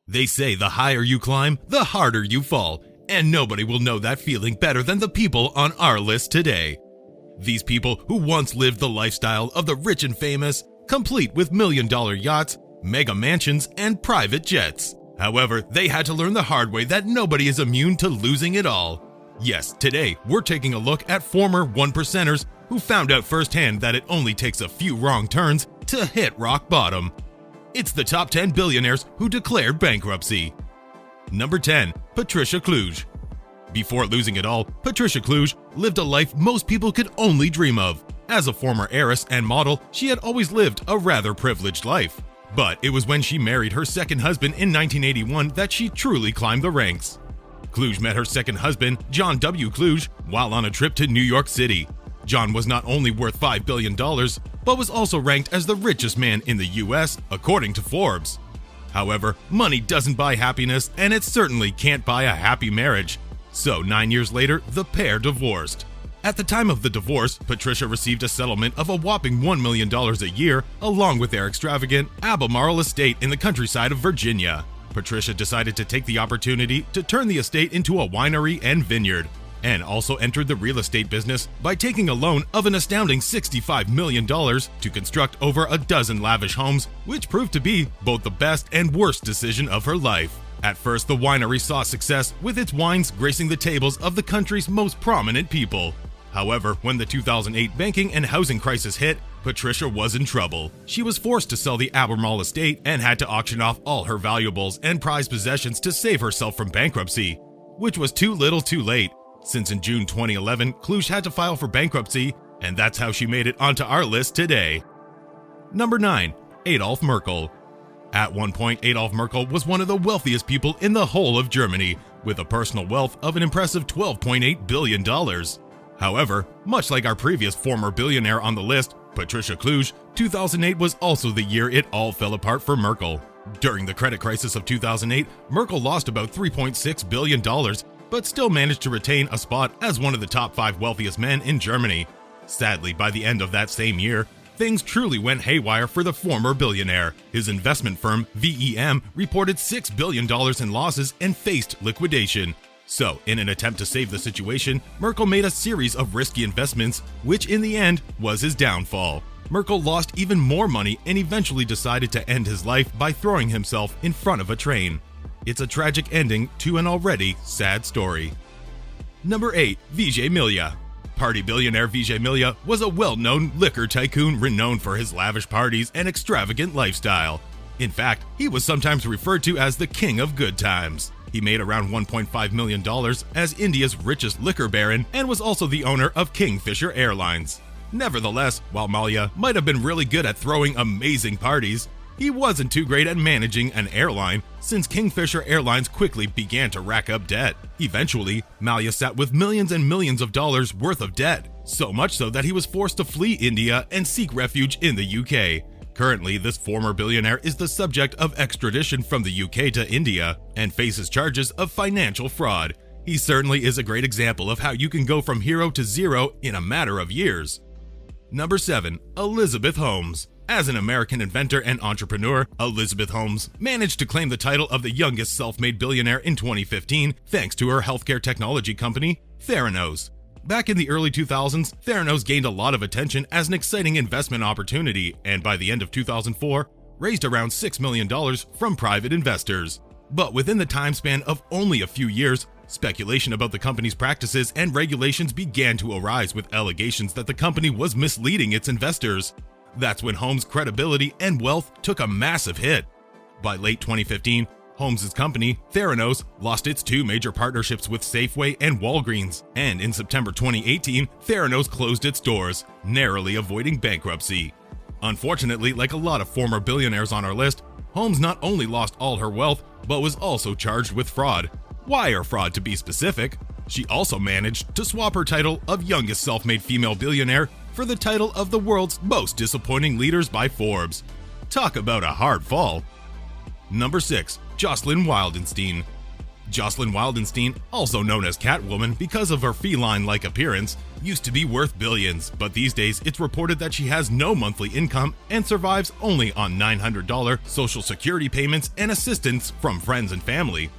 They say the higher you climb, the harder you fall, and nobody will know that feeling better than the people on our list today. These people who once lived the lifestyle of the rich and famous, complete with million-dollar yachts, mega mansions, and private jets. However, they had to learn the hard way that nobody is immune to losing it all. Yes, today we're taking a look at former one-percenters who found out firsthand that it only takes a few wrong turns to hit rock bottom. It's the top 10 billionaires who declared bankruptcy. Number 10. Patricia Cluj. Before losing it all, Patricia Cluj lived a life most people could only dream of. As a former heiress and model, she had always lived a rather privileged life. But it was when she married her second husband in 1981 that she truly climbed the ranks. Cluj met her second husband, John W. Cluj, while on a trip to New York City. John was not only worth $5 billion, but was also ranked as the richest man in the US, according to Forbes. However, money doesn't buy happiness, and it certainly can't buy a happy marriage. So 9 years later, the pair divorced. At the time of the divorce, Patricia received a settlement of a whopping $1 million a year, along with their extravagant Albemarle estate in the countryside of Virginia. Patricia decided to take the opportunity to turn the estate into a winery and vineyard, and also entered the real estate business by taking a loan of an astounding $65 million to construct over a dozen lavish homes, which proved to be both the best and worst decision of her life. At first, the winery saw success, with its wines gracing the tables of the country's most prominent people. However, when the 2008 banking and housing crisis hit, Patricia was in trouble. She was forced to sell the Albemarle estate and had to auction off all her valuables and prized possessions to save herself from bankruptcy, which was too little too late, since in June 2011, Cluj had to file for bankruptcy, and that's how she made it onto our list today. Number 9. Adolph Merkel. At one point, Adolph Merkel was one of the wealthiest people in the whole of Germany, with a personal wealth of an impressive $12.8 billion. However, much like our previous former billionaire on the list, Patricia Cluj, 2008 was also the year it all fell apart for Merkel. During the credit crisis of 2008, Merkel lost about $3.6 billion, but still managed to retain a spot as one of the top 5 wealthiest men in Germany. Sadly, by the end of that same year, things truly went haywire for the former billionaire. His investment firm, VEM, reported $6 billion in losses and faced liquidation. So, in an attempt to save the situation, Merkel made a series of risky investments, which in the end was his downfall. Merkel lost even more money and eventually decided to end his life by throwing himself in front of a train. It's a tragic ending to an already sad story. Number 8. Vijay Mallya. Party billionaire Vijay Mallya was a well-known liquor tycoon renowned for his lavish parties and extravagant lifestyle. In fact, he was sometimes referred to as the king of good times. He made around $1.5 million as India's richest liquor baron and was also the owner of Kingfisher Airlines. Nevertheless, while Mallya might have been really good at throwing amazing parties, he wasn't too great at managing an airline, since Kingfisher Airlines quickly began to rack up debt. Eventually, Mallya sat with millions and millions of dollars worth of debt, so much so that he was forced to flee India and seek refuge in the UK. Currently, this former billionaire is the subject of extradition from the UK to India and faces charges of financial fraud. He certainly is a great example of how you can go from hero to zero in a matter of years. Number 7. Elizabeth Holmes. As an American inventor and entrepreneur, Elizabeth Holmes managed to claim the title of the youngest self-made billionaire in 2015 thanks to her healthcare technology company, Theranos. Back in the early 2000s, Theranos gained a lot of attention as an exciting investment opportunity, and by the end of 2004, raised around $6 million from private investors. But within the time span of only a few years, speculation about the company's practices and regulations began to arise, with allegations that the company was misleading its investors. That's when Holmes' credibility and wealth took a massive hit. By late 2015, Holmes' company, Theranos, lost its 2 major partnerships with Safeway and Walgreens, and in September 2018, Theranos closed its doors, narrowly avoiding bankruptcy. Unfortunately, like a lot of former billionaires on our list, Holmes not only lost all her wealth, but was also charged with fraud. Wire fraud, to be specific. She also managed to swap her title of youngest self-made female billionaire for the title of the world's most disappointing leaders by Forbes. Talk about a hard fall. Number 6. Jocelyn Wildenstein. Jocelyn Wildenstein, also known as Catwoman because of her feline-like appearance, used to be worth billions, but these days it's reported that she has no monthly income and survives only on $900 Social Security payments and assistance from friends and family.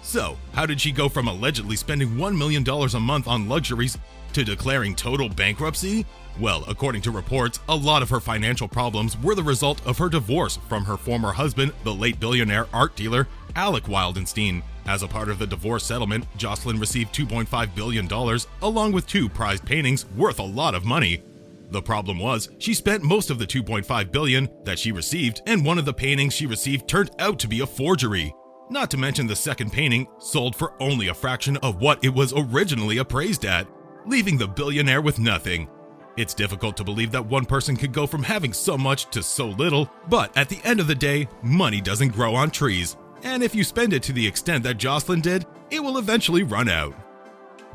So, how did she go from allegedly spending $1 million a month on luxuries to declaring total bankruptcy? Well, according to reports, a lot of her financial problems were the result of her divorce from her former husband, the late billionaire art dealer, Eike Batista. As a part of the divorce settlement, Jocelyn received $2.5 billion, along with 2 prized paintings worth a lot of money. The problem was, she spent most of the $2.5 billion that she received, and one of the paintings she received turned out to be a forgery. Not to mention the second painting sold for only a fraction of what it was originally appraised at, leaving the billionaire with nothing. It's difficult to believe that one person could go from having so much to so little, but at the end of the day, money doesn't grow on trees, and if you spend it to the extent that Jocelyn did, it will eventually run out.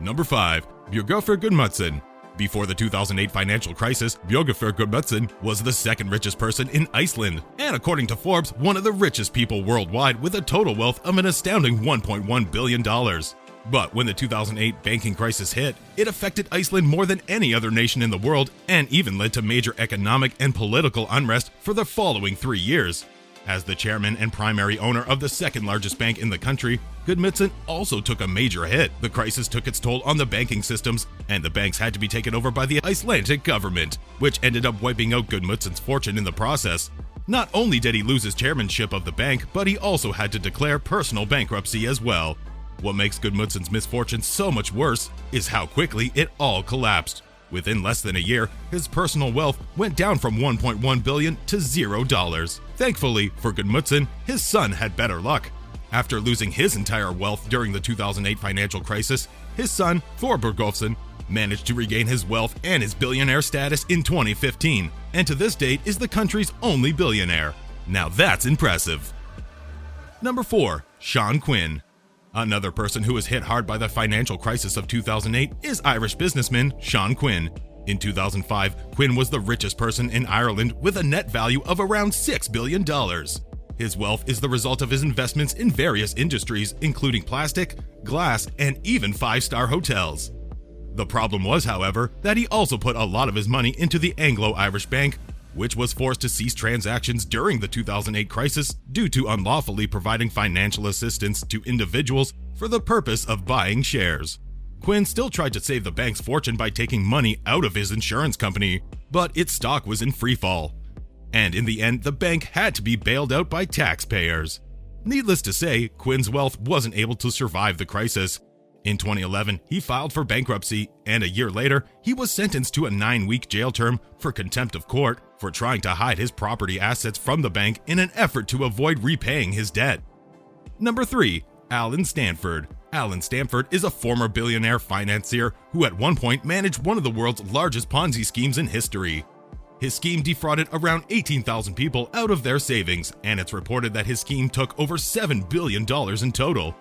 Number 5. Björgulfur Gudmundsson. Before the 2008 financial crisis, Björgulfur Gudmundsson was the second richest person in Iceland, and according to Forbes, one of the richest people worldwide with a total wealth of an astounding $1.1 billion. But when the 2008 banking crisis hit, it affected Iceland more than any other nation in the world and even led to major economic and political unrest for the following 3 years. As the chairman and primary owner of the second largest bank in the country, Gudmundsson also took a major hit. The crisis took its toll on the banking systems, and the banks had to be taken over by the Icelandic government, which ended up wiping out Gudmundsson's fortune in the process. Not only did he lose his chairmanship of the bank, but he also had to declare personal bankruptcy as well. What makes Gudmundsson's misfortune so much worse is how quickly it all collapsed. Within less than a year, his personal wealth went down from $1.1 billion to $0. Thankfully for Gudmundsson, his son had better luck. After losing his entire wealth during the 2008 financial crisis, his son, Thor Björgulfsson, managed to regain his wealth and his billionaire status in 2015, and to this date is the country's only billionaire. Now that's impressive. Number 4. Sean Quinn. Another person who was hit hard by the financial crisis of 2008 is Irish businessman Sean Quinn. In 2005, Quinn was the richest person in Ireland with a net value of around $6 billion. His wealth is the result of his investments in various industries, including plastic, glass, and even 5-star hotels. The problem was, however, that he also put a lot of his money into the Anglo-Irish Bank, which was forced to cease transactions during the 2008 crisis due to unlawfully providing financial assistance to individuals for the purpose of buying shares. Quinn still tried to save the bank's fortune by taking money out of his insurance company, but its stock was in freefall. And in the end, the bank had to be bailed out by taxpayers. Needless to say, Quinn's wealth wasn't able to survive the crisis. In 2011, he filed for bankruptcy, and a year later, he was sentenced to a 9-week jail term for contempt of court for trying to hide his property assets from the bank in an effort to avoid repaying his debt. Number 3. Alan Stanford. Alan Stanford is a former billionaire financier who at one point managed one of the world's largest Ponzi schemes in history. His scheme defrauded around 18,000 people out of their savings, and it's reported that his scheme took over $7 billion in total.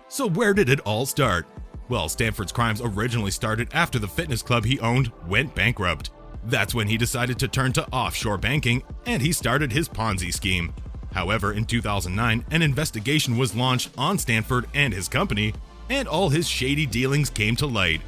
So where did it all start? Well, Stanford's crimes originally started after the fitness club he owned went bankrupt. That's when he decided to turn to offshore banking, and he started his Ponzi scheme. However, in 2009, an investigation was launched on Stanford and his company, and all his shady dealings came to light.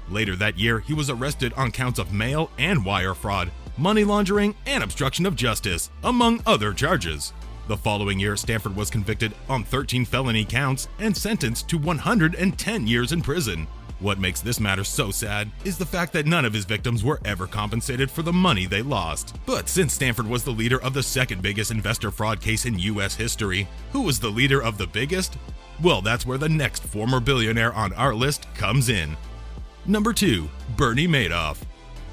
Later that year, he was arrested on counts of mail and wire fraud, money laundering, and obstruction of justice, among other charges. The following year, Stanford was convicted on 13 felony counts and sentenced to 110 years in prison. What makes this matter so sad is the fact that none of his victims were ever compensated for the money they lost. But since Stanford was the leader of the second biggest investor fraud case in US history, who was the leader of the biggest? Well, that's where the next former billionaire on our list comes in. Number 2. Bernie Madoff.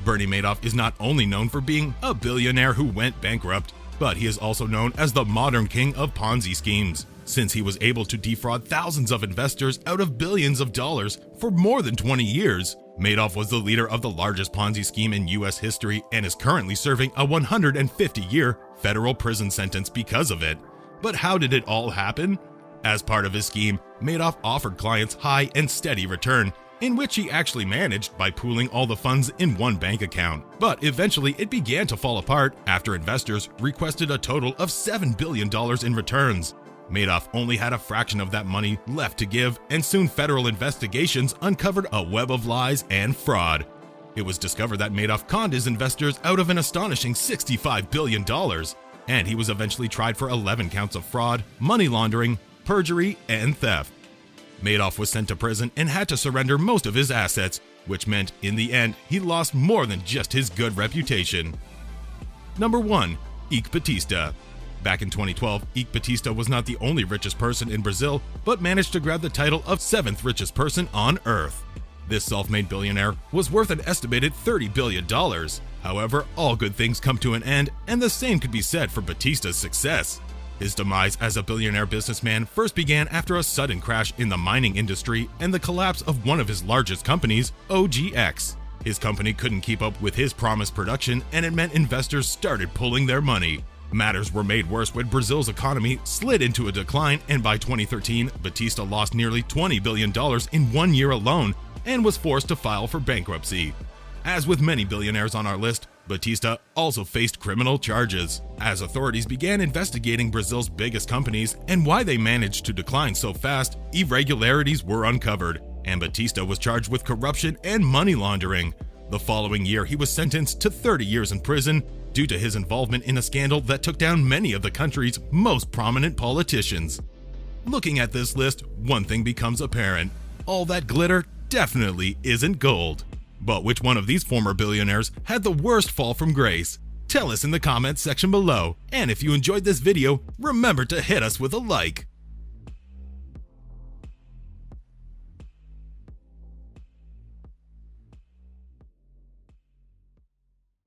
Bernie Madoff is not only known for being a billionaire who went bankrupt, but he is also known as the modern king of Ponzi schemes, since he was able to defraud thousands of investors out of billions of dollars for more than 20 years. Madoff was the leader of the largest Ponzi scheme in US history and is currently serving a 150-year federal prison sentence because of it. But how did it all happen? As part of his scheme, Madoff offered clients high and steady return, in which he actually managed by pooling all the funds in one bank account. But eventually it began to fall apart after investors requested a total of $7 billion in returns. Madoff only had a fraction of that money left to give, and soon federal investigations uncovered a web of lies and fraud. It was discovered that Madoff conned his investors out of an astonishing $65 billion, and he was eventually tried for 11 counts of fraud, money laundering, perjury, and theft. Madoff was sent to prison and had to surrender most of his assets, which meant, in the end, he lost more than just his good reputation. Number 1. Eike Batista. Back in 2012, Eike Batista was not the only richest person in Brazil, but managed to grab the title of 7th richest person on Earth. This self-made billionaire was worth an estimated $30 billion. However, all good things come to an end, and the same could be said for Batista's success. His demise as a billionaire businessman first began after a sudden crash in the mining industry and the collapse of one of his largest companies, OGX. His company couldn't keep up with his promised production, and it meant investors started pulling their money. Matters were made worse when Brazil's economy slid into a decline, and by 2013, Batista lost nearly $20 billion in 1 year alone and was forced to file for bankruptcy. As with many billionaires on our list, Batista also faced criminal charges. As authorities began investigating Brazil's biggest companies and why they managed to decline so fast, irregularities were uncovered, and Batista was charged with corruption and money laundering. The following year, he was sentenced to 30 years in prison due to his involvement in a scandal that took down many of the country's most prominent politicians. Looking at this list, one thing becomes apparent: all that glitter definitely isn't gold. But which one of these former billionaires had the worst fall from grace? Tell us in the comments section below, and if you enjoyed this video, remember to hit us with a like.